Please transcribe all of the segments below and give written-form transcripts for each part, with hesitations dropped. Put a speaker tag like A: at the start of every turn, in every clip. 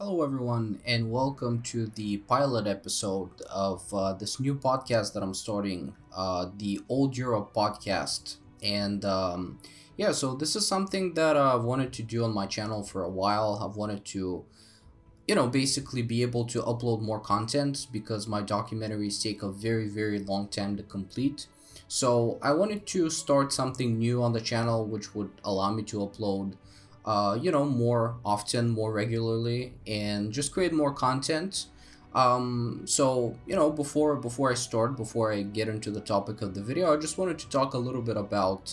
A: Hello, everyone, and welcome to the pilot episode of this new podcast that I'm starting, the Old Europe Podcast. So this is something that I've wanted to do on my channel for a while. I've wanted to, basically be able to upload more content because my documentaries take a very, very long time to complete. So I wanted to start something new on the channel, which would allow me to upload more often, more regularly, and just create more content. Before I get into the topic of the video, I just wanted to talk a little bit about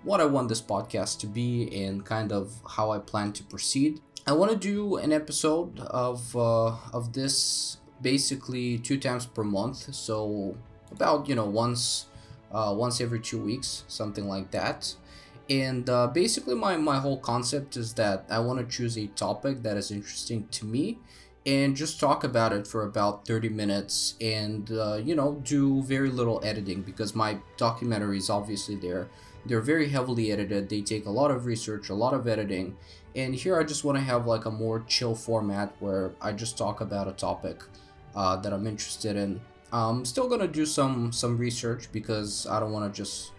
A: what I want this podcast to be and kind of how I plan to proceed. I want to do an episode of this basically 2 times per month, so about once every 2 weeks, something like that. And basically, my whole concept is that I want to choose a topic that is interesting to me and just talk about it for about 30 minutes and, do very little editing because my documentaries, obviously, they're very heavily edited. They take a lot of research, a lot of editing. And here I just want to have like a more chill format where I just talk about a topic that I'm interested in. I'm still going to do some research because I don't want to just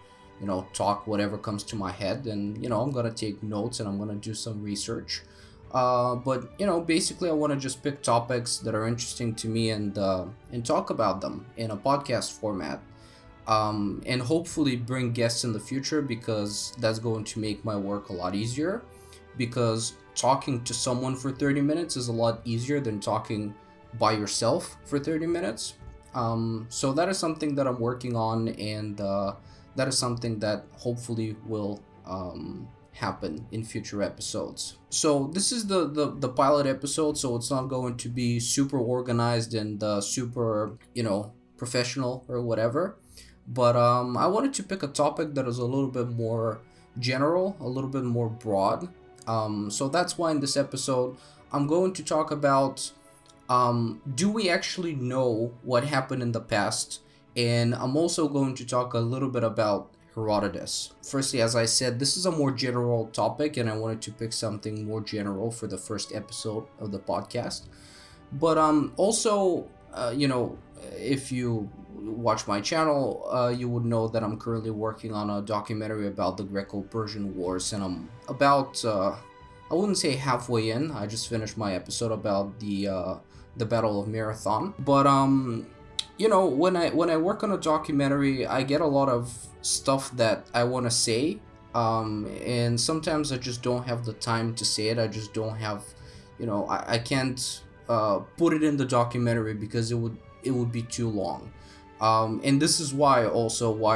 A: talk whatever comes to my head, and I'm gonna take notes and I'm gonna do some research. But basically, I want to just pick topics that are interesting to me and talk about them in a podcast format, and hopefully bring guests in the future because that's going to make my work a lot easier. Because talking to someone for 30 minutes is a lot easier than talking by yourself for 30 minutes. So that is something that I'm working on, and that is something that hopefully will happen in future episodes. So this is the pilot episode, so it's not going to be super organized and super professional or whatever. But I wanted to pick a topic that is a little bit more general, a little bit more broad. So that's why in this episode I'm going to talk about do we actually know what happened in the past? And I'm also going to talk a little bit about Herodotus. Firstly, as I said, this is a more general topic, and I wanted to pick something more general for the first episode of the podcast. But also, if you watch my channel, you would know that I'm currently working on a documentary about the greco-persian wars, and I'm about, I wouldn't say halfway in. I just finished my episode about the Battle of Marathon. But when I work on a documentary, I get a lot of stuff that I want to say, and sometimes I just don't have the time to say it. I just don't have, I can't put it in the documentary because it would be too long. And this is why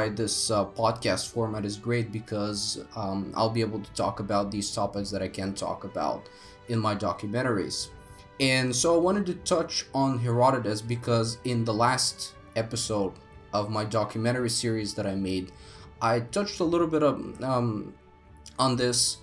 A: this podcast format is great, because I'll be able to talk about these topics that I can't talk about in my documentaries. And so I wanted to touch on Herodotus because in the last episode of my documentary series that I made, I touched a little bit of, on this.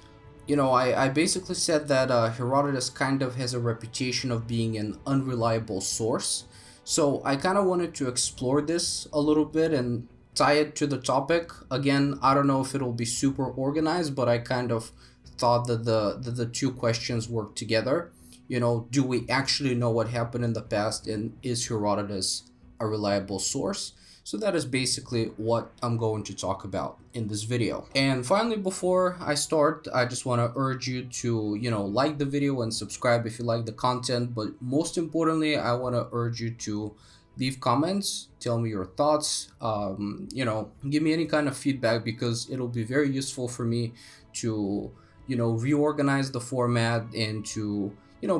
A: I basically said that Herodotus kind of has a reputation of being an unreliable source. So I kind of wanted to explore this a little bit and tie it to the topic. Again, I don't know if it'll be super organized, but I kind of thought that the two questions work together. Do we actually know what happened in the past, and is Herodotus a reliable source? So that is basically what I'm going to talk about in this video. And finally, before I start, I just want to urge you to, like the video and subscribe if you like the content. But most importantly, I want to urge you to leave comments, tell me your thoughts, give me any kind of feedback, because it'll be very useful for me to, reorganize the format and to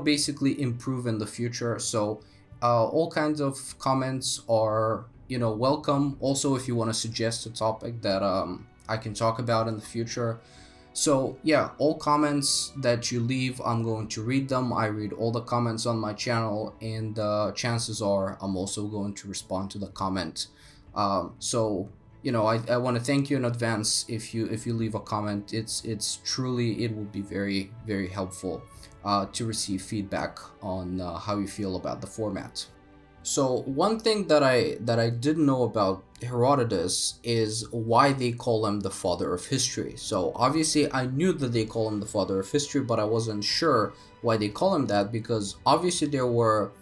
A: basically improve in the future. So all kinds of comments are welcome. Also, if you want to suggest a topic that I can talk about in the future. So yeah, all comments that you leave, I'm going to read them. I read all the comments on my channel, and chances are I'm also going to respond to the comment. I want to thank you in advance if you leave a comment. It's truly, it would be very, very helpful to receive feedback on how you feel about the format. So one thing that I didn't know about Herodotus is why they call him the father of history. So obviously I knew that they call him the father of history, but I wasn't sure why they call him that, because obviously there were,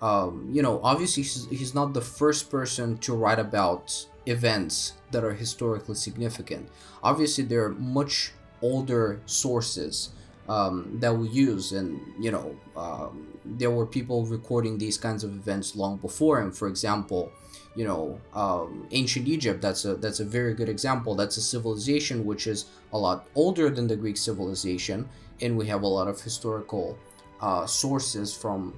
A: obviously he's not the first person to write about events that are historically significant. Obviously there are much older sources that we use, and there were people recording these kinds of events long before him. For example, ancient Egypt, that's a very good example. That's a civilization which is a lot older than the Greek civilization, and we have a lot of historical sources from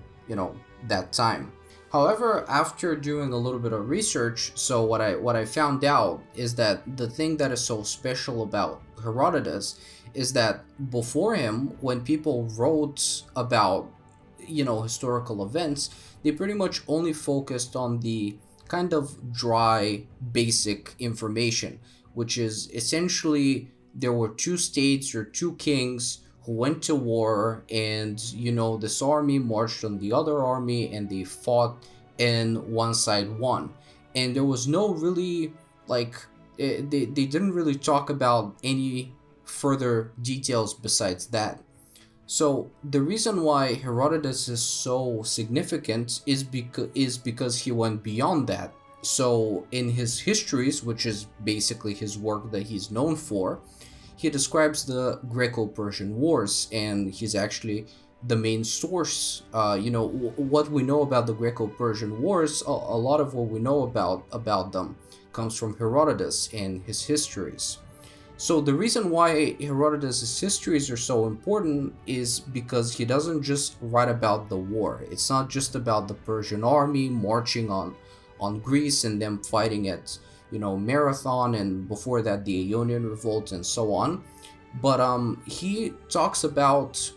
A: that time. However, after doing a little bit of research, so what I found out is that the thing that is so special about Herodotus is that before him, when people wrote about historical events, they pretty much only focused on the kind of dry, basic information, which is essentially there were two states or two kings who went to war, and this army marched on the other army and they fought, and one side won. And there was no really, like, they didn't really talk about any further details besides that. So the reason why Herodotus is so significant is because he went beyond that. So in his histories, which is basically his work that he's known for, he describes the Greco-Persian Wars, and he's actually the main source. What we know about the Greco-Persian Wars, a lot of what we know about them comes from Herodotus and his histories. So the reason why Herodotus' histories are so important is because he doesn't just write about the war. It's not just about the Persian army marching on Greece and them fighting at Marathon, and before that the Ionian Revolt and so on. But he talks about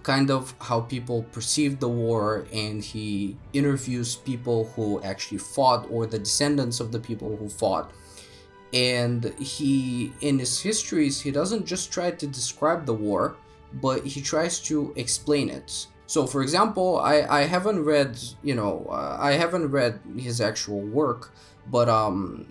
A: kind of how people perceived the war, and he interviews people who actually fought, or the descendants of the people who fought. And he, in his histories, he doesn't just try to describe the war, but he tries to explain it. So for example, I haven't read his actual work, but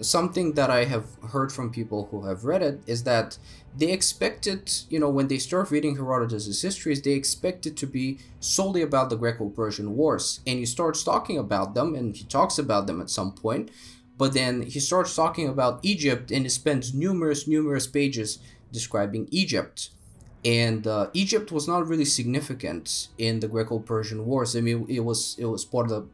A: something that I have heard from people who have read it is that they expect it, when they start reading Herodotus' histories, they expect it to be solely about the Greco-Persian Wars. And he starts talking about them, and he talks about them at some point, but then he starts talking about Egypt, and he spends numerous pages describing Egypt. And Egypt was not really significant in the Greco-Persian Wars. I mean, it was part of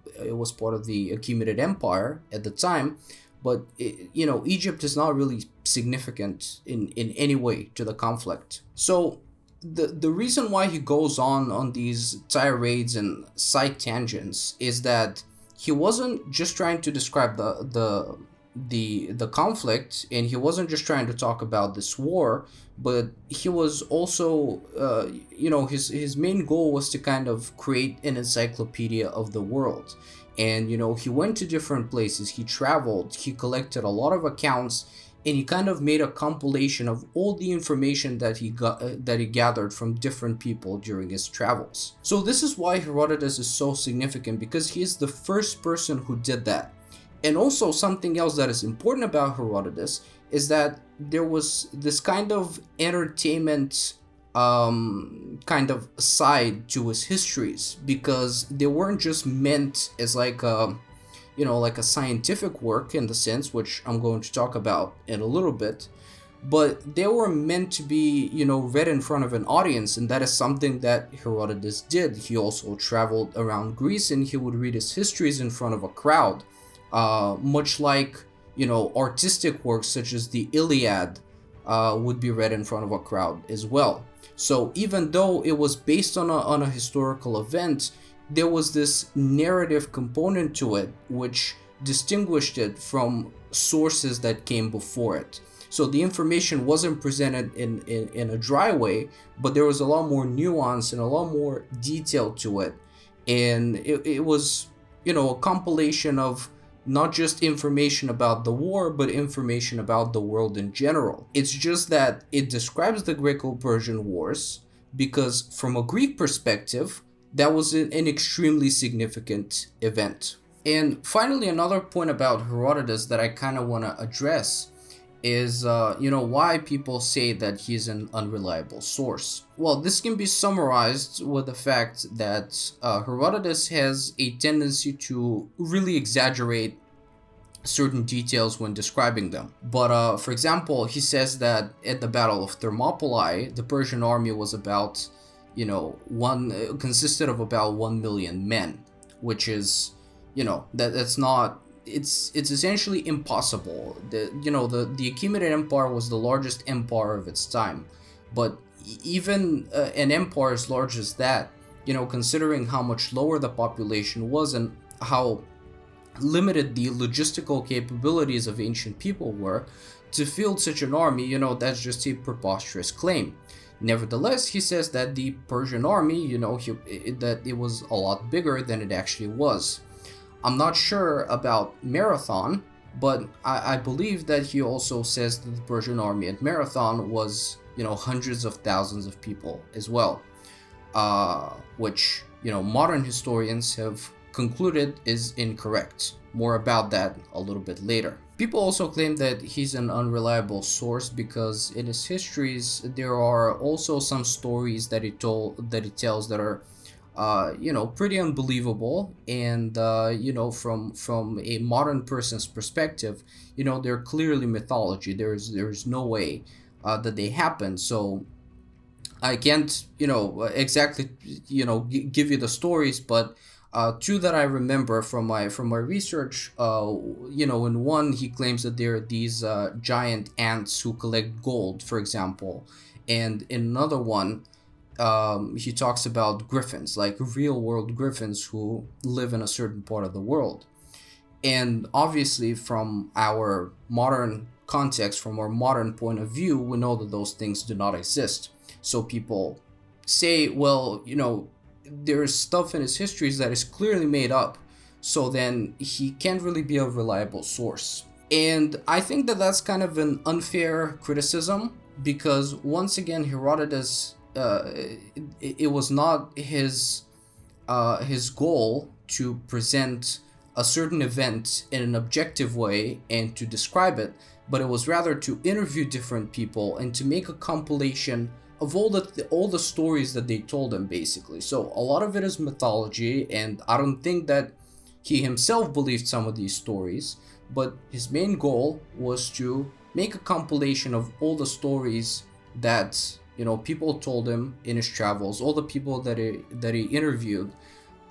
A: the Achaemenid Empire at the time, but Egypt is not really significant in any way to the conflict. So the reason why he goes on these tirades and side tangents is that he wasn't just trying to describe the conflict, and he wasn't just trying to talk about this war, but he was also his main goal was to kind of create an encyclopedia of the world. And he went to different places, he traveled, he collected a lot of accounts, and he kind of made a compilation of all the information that he gathered from different people during his travels. So this is why Herodotus is so significant, because he is the first person who did that. And also something else that is important about Herodotus is that there was this kind of entertainment kind of side to his histories, because they weren't just meant as like a scientific work in the sense, which I'm going to talk about in a little bit, but they were meant to be, read in front of an audience, and that is something that Herodotus did. He also traveled around Greece, and he would read his histories in front of a crowd, much like, artistic works such as the Iliad would be read in front of a crowd as well. So even though it was based on a historical event, there was this narrative component to it which distinguished it from sources that came before it. So the information wasn't presented in a dry way, but there was a lot more nuance and a lot more detail to it. And it was, a compilation of not just information about the war, but information about the world in general. It's just that it describes the Greco-Persian Wars because from a Greek perspective, that was an extremely significant event. And finally, another point about Herodotus that I kind of want to address is, why people say that he's an unreliable source. Well, this can be summarized with the fact that Herodotus has a tendency to really exaggerate certain details when describing them. But for example, he says that at the Battle of Thermopylae, the Persian army was about, consisted of about 1 million men, which is, that's not, it's essentially impossible. The Achaemenid Empire was the largest empire of its time, but even an empire as large as that, considering how much lower the population was and how limited the logistical capabilities of ancient people were, to field such an army, that's just a preposterous claim. Nevertheless, he says that the Persian army, that it was a lot bigger than it actually was. I'm not sure about Marathon, but I believe that he also says that the Persian army at Marathon was, hundreds of thousands of people as well, which, modern historians have concluded is incorrect. More about that a little bit later. People also claim that he's an unreliable source because in his histories there are also some stories that he tells that are pretty unbelievable, and from a modern person's perspective, they're clearly mythology. There's no way that they happen. So I can't exactly give you the stories, but two that I remember from my research, in one he claims that there are these giant ants who collect gold, for example, and in another one, he talks about griffins, like real world griffins who live in a certain part of the world. And obviously, from our modern context, from our modern point of view, we know that those things do not exist. So people say, well, there's stuff in his histories that is clearly made up, so then he can't really be a reliable source. And I think that that's kind of an unfair criticism, because once again, Herodotus, it was not his goal to present a certain event in an objective way and to describe it, but it was rather to interview different people and to make a compilation of all the stories that they told him, basically. So a lot of it is mythology, and I don't think that he himself believed some of these stories, but his main goal was to make a compilation of all the stories that people told him in his travels, all the people that he interviewed,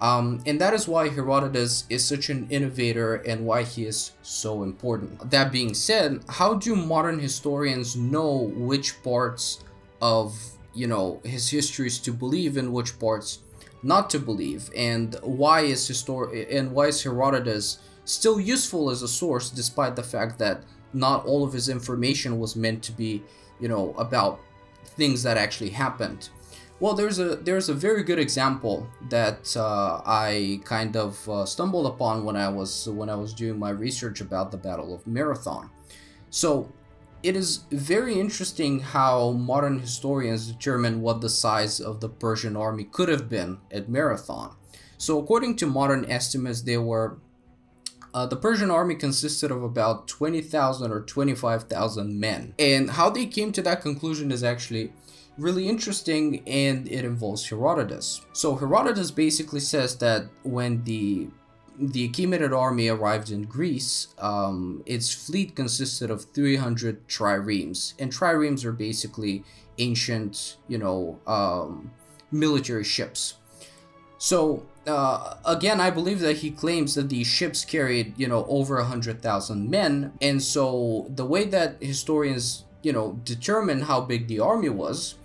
A: and that is why Herodotus is such an innovator and why he is so important. That being said, how do modern historians know which parts of his histories to believe and which parts not to believe, and why is Herodotus still useful as a source, despite the fact that not all of his information was meant to be about things that actually happened? Well, there's a very good example that I kind of stumbled upon when I was doing my research about the Battle of Marathon. So it is very interesting how modern historians determine what the size of the Persian army could have been at Marathon. So according to modern estimates, the Persian army consisted of about 20,000 or 25,000 men. And how they came to that conclusion is actually really interesting, and it involves Herodotus. So Herodotus basically says that when the Achaemenid army arrived in Greece, its fleet consisted of 300 triremes, and triremes are basically ancient, military ships. So again, I believe that he claims that these ships carried, over 100,000 men, and so the way that historians, determine how big the army was,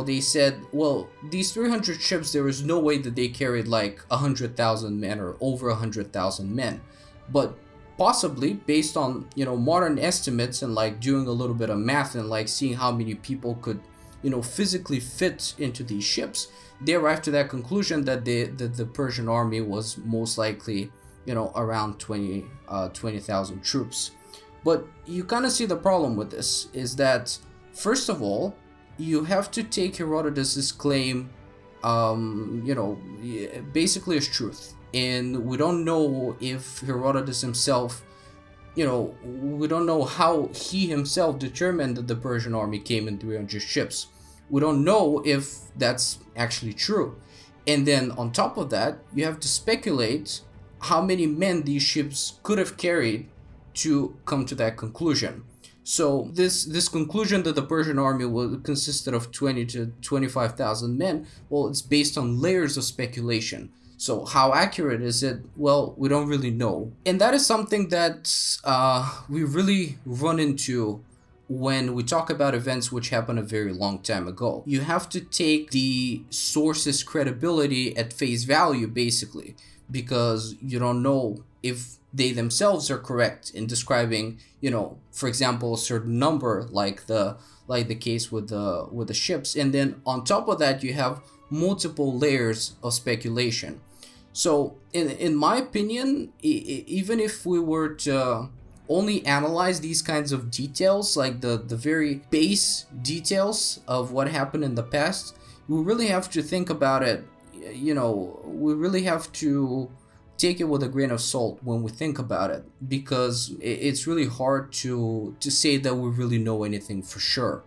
A: they said, well, these 300 ships, there was no way that they carried like 100,000 men or over 100,000 men. But possibly, based on, modern estimates and like doing a little bit of math and like seeing how many people could, physically fit into these ships, they arrived to that conclusion that the Persian army was most likely, around 20,000 troops. But you kind of see the problem with this is that, first of all, you have to take Herodotus's claim basically as truth. And we don't know if Herodotus himself, we don't know how he himself determined that the Persian army came in 300 ships. We don't know if that's actually true. And then on top of that, you have to speculate how many men these ships could have carried to come to that conclusion. So this conclusion that the Persian army consisted of 20 to 25,000 men, well, it's based on layers of speculation. So how accurate is it? Well, we don't really know. And that is something that we really run into when we talk about events which happened a very long time ago. You have to take the source's credibility at face value, basically, because you don't know if they themselves are correct in describing, for example, a certain number, like the case with the ships. And then on top of that, you have multiple layers of speculation. So in my opinion, even if we were to only analyze these kinds of details, like the very base details of what happened in the past, we really have to think about it. We really have to take it with a grain of salt when we think about it, because it's really hard to say that we really know anything for sure.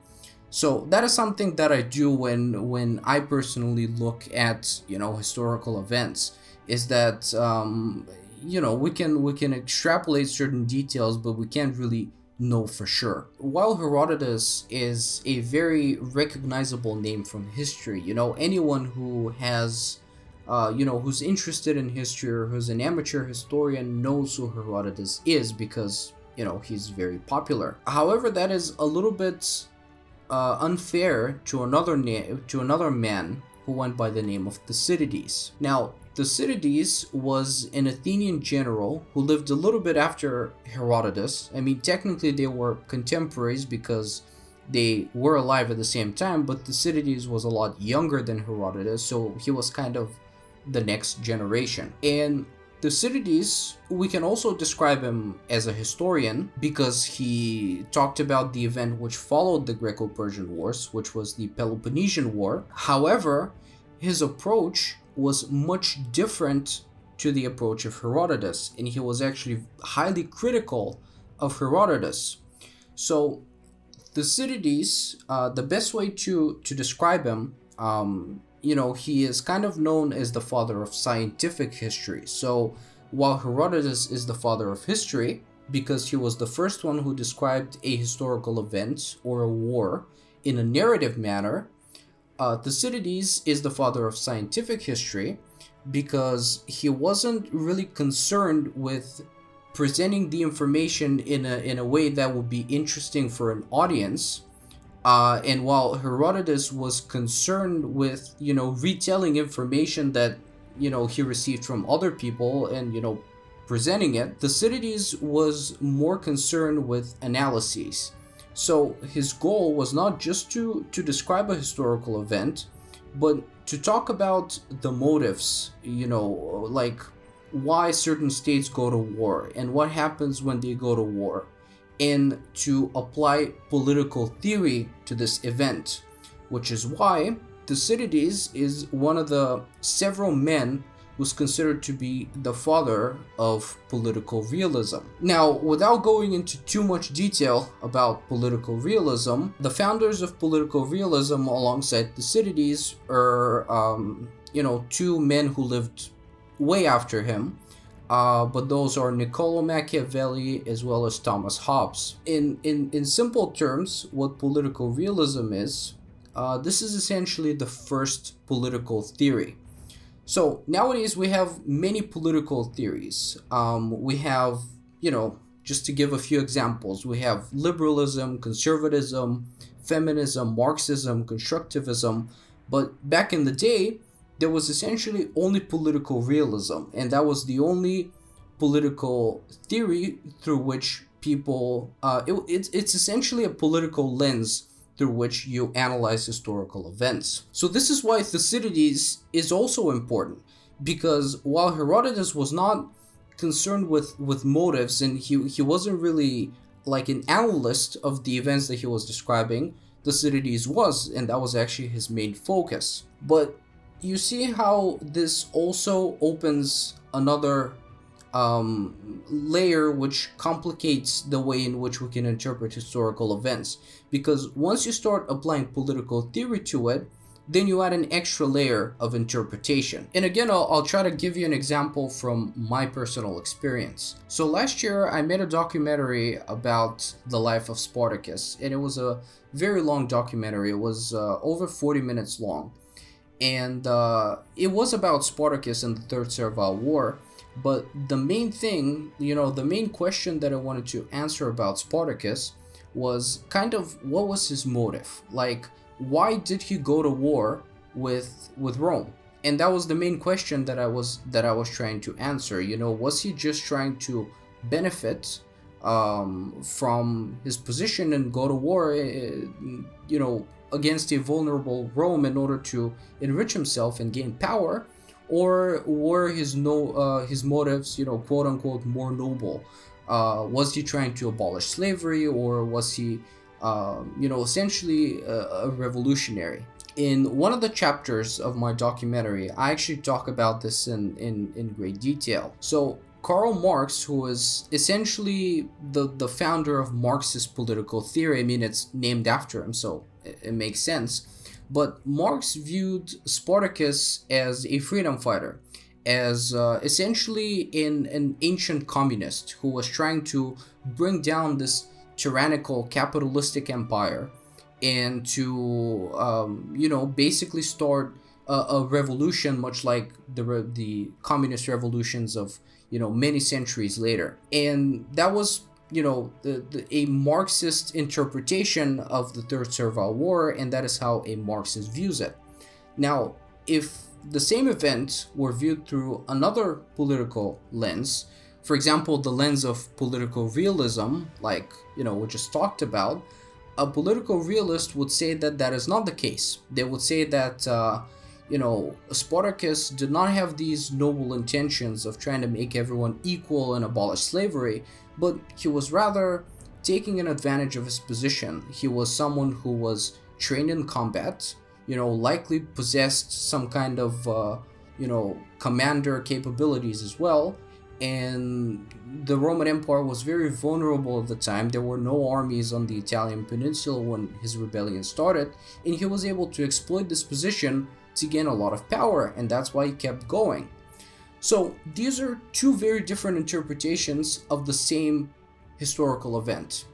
A: So that is something that I do when I personally look at historical events, is that we can extrapolate certain details, but we can't really know for sure. While Herodotus is a very recognizable name from history, anyone who has who's interested in history or who's an amateur historian knows who Herodotus is, because he's very popular. However, that is a little bit unfair to another man who went by the name of Thucydides. Now, Thucydides was an Athenian general who lived a little bit after Herodotus. I mean, technically they were contemporaries because they were alive at the same time, but Thucydides was a lot younger than Herodotus, so he was kind of the next generation. And Thucydides, we can also describe him as a historian because he talked about the event which followed the Greco-Persian Wars, which was the Peloponnesian War. However, his approach was much different to the approach of Herodotus, and he was actually highly critical of Herodotus. So Thucydides, the best way to describe him, he is kind of known as the father of scientific history. So while Herodotus is the father of history, because he was the first one who described a historical event or a war in a narrative manner, Thucydides is the father of scientific history because he wasn't really concerned with presenting the information in a way that would be interesting for an audience. And while Herodotus was concerned with, retelling information that, he received from other people and, presenting it, Thucydides was more concerned with analyses. So his goal was not just to describe a historical event, but to talk about the motives, like why certain states go to war and what happens when they go to war, and to apply political theory to this event, which is why Thucydides is one of the several men who's considered to be the father of political realism. Now, without going into too much detail about political realism, the founders of political realism alongside Thucydides are, two men who lived way after him, but those are Niccolò Machiavelli as well as Thomas Hobbes. In simple terms, what political realism is, this is essentially the first political theory. So nowadays we have many political theories. We have, just to give a few examples, we have liberalism, conservatism, feminism, Marxism, constructivism. But back in the day, there was essentially only political realism, and that was the only political theory through which people, it's essentially a political lens through which you analyze historical events. So this is why Thucydides is also important, because while Herodotus was not concerned with motives, and he wasn't really like an analyst of the events that he was describing, Thucydides was, and that was actually his main focus. But you see how this also opens another layer which complicates the way in which we can interpret historical events. Because once you start applying political theory to it, then you add an extra layer of interpretation. And again, I'll try to give you an example from my personal experience. So last year, I made a documentary about the life of Spartacus, and it was a very long documentary. It was over 40 minutes long. And it was about Spartacus and the Third Servile War. But the main thing, the main question that I wanted to answer about Spartacus was kind of what was his motive? Like, why did he go to war with Rome? And that was the main question that I was trying to answer. Was he just trying to benefit from his position and go to war, against a vulnerable Rome in order to enrich himself and gain power? Or were his motives, quote unquote, more noble? Was he trying to abolish slavery, or was he, essentially a revolutionary? In one of the chapters of my documentary, I actually talk about this in great detail. So Karl Marx, who is essentially the founder of Marxist political theory, I mean, it's named after him, so it makes sense. But Marx viewed Spartacus as a freedom fighter, as essentially an ancient communist who was trying to bring down this tyrannical capitalistic empire and to, basically start a revolution, much like the communist revolutions of, many centuries later. And that was a Marxist interpretation of the Third Servile War, and that is how a Marxist views it. Now, if the same event were viewed through another political lens, for example, the lens of political realism, like, we just talked about, a political realist would say that that is not the case. They would say that, Spartacus did not have these noble intentions of trying to make everyone equal and abolish slavery, but he was rather taking an advantage of his position. He was someone who was trained in combat, likely possessed some kind of, commander capabilities as well. And the Roman Empire was very vulnerable at the time. There were no armies on the Italian peninsula when his rebellion started, and he was able to exploit this position to gain a lot of power, and that's why he kept going. So these are two very different interpretations of the same historical event.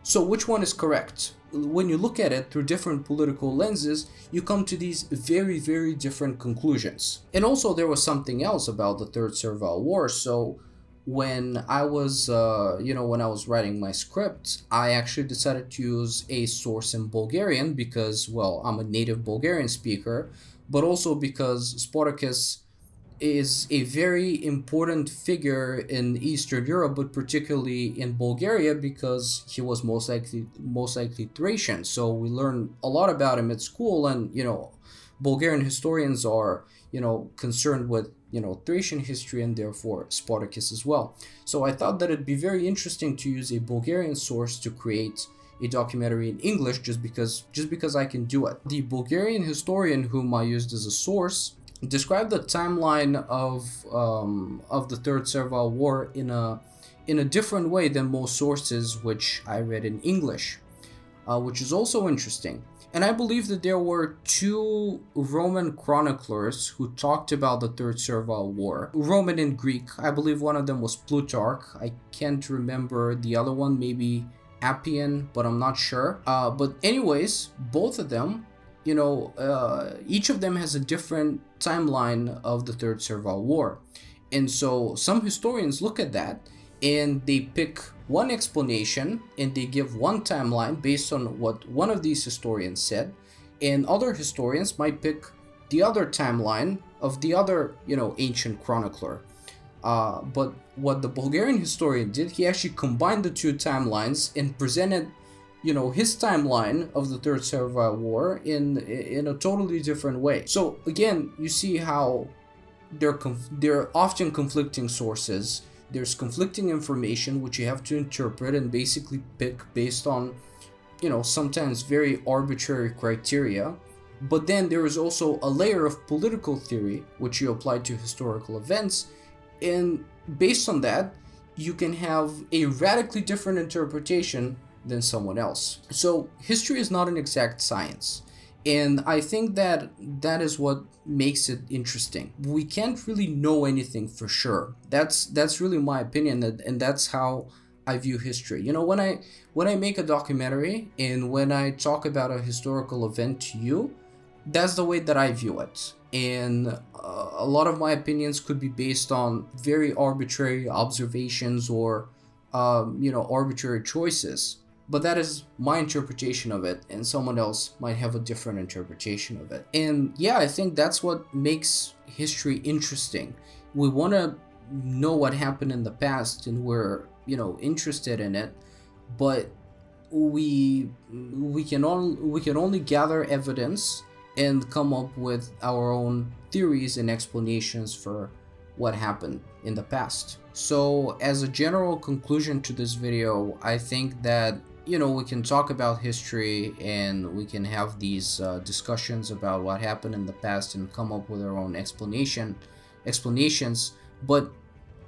A: So which one is correct? When you look at it through different political lenses, you come to these very, very different conclusions. And also there was something else about the Third Servile War. So when I was, when I was writing my script, I actually decided to use a source in Bulgarian because, well, I'm a native Bulgarian speaker, but also because Spartacus is a very important figure in Eastern Europe, but particularly in Bulgaria because he was most likely Thracian. So we learn a lot about him at school, and Bulgarian historians are concerned with Thracian history and therefore Spartacus as well. So I thought that it'd be very interesting to use a Bulgarian source to create a documentary in English just because I can do it. The Bulgarian historian whom I used as a source described the timeline of the Third Servile War in a different way than most sources which I read in English, which is also interesting. And I believe that there were two Roman chroniclers who talked about the Third Servile War, Roman and Greek. I believe one of them was Plutarch. I can't remember the other one, maybe Appian, but I'm not sure. But anyways, both of them, each of them has a different timeline of the Third Servile War. And so some historians look at that and they pick one explanation and they give one timeline based on what one of these historians said, and other historians might pick the other timeline of the other, ancient chronicler. But what the Bulgarian historian did, he actually combined the two timelines and presented his timeline of the Third Servile War in a totally different way. So again, you see how they're often conflicting sources. There's conflicting information which you have to interpret and basically pick based on, sometimes very arbitrary criteria. But then there is also a layer of political theory, which you apply to historical events. And based on that, you can have a radically different interpretation than someone else. So history is not an exact science. And I think that that is what makes it interesting. We can't really know anything for sure. That's really my opinion, and that's how I view history. You know, when I make a documentary and when I talk about a historical event to you, that's the way that I view it. And a lot of my opinions could be based on very arbitrary observations or, arbitrary choices. But that is my interpretation of it, and someone else might have a different interpretation of it. And yeah, I think that's what makes history interesting. We want to know what happened in the past, and we're, interested in it, but we can only gather evidence and come up with our own theories and explanations for what happened in the past. So as a general conclusion to this video, I think that we can talk about history and we can have these discussions about what happened in the past and come up with our own explanations, but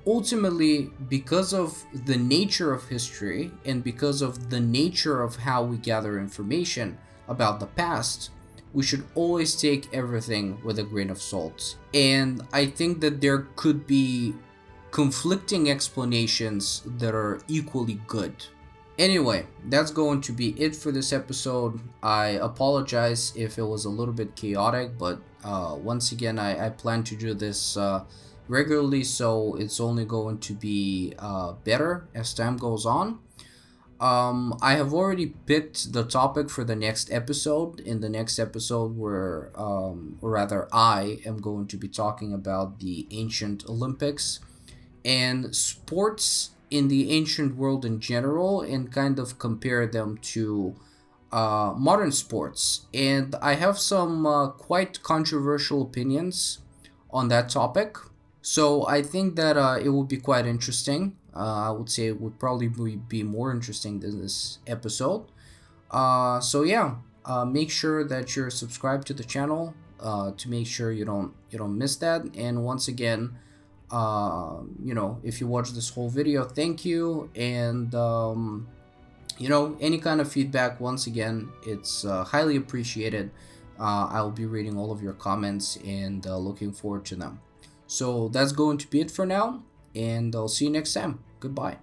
A: ultimately, because of the nature of history and because of the nature of how we gather information about the past, we should always take everything with a grain of salt. And I think that there could be conflicting explanations that are equally good. Anyway, that's going to be it for this episode. I apologize if it was a little bit chaotic, but once again, I plan to do this regularly, so it's only going to be better as time goes on. I have already picked the topic for the next episode. In the next episode, I am going to be talking about the ancient Olympics and sports in the ancient world in general, and kind of compare them to modern sports. And I have some quite controversial opinions on that topic. So I think that it will be quite interesting. I would say it would probably be more interesting than this episode. Make sure that you're subscribed to the channel to make sure you don't miss that. And once again, if you watch this whole video, thank you. And any kind of feedback, once again, it's highly appreciated. I'll be reading all of your comments and looking forward to them. So that's going to be it for now, and I'll see you next time. Goodbye.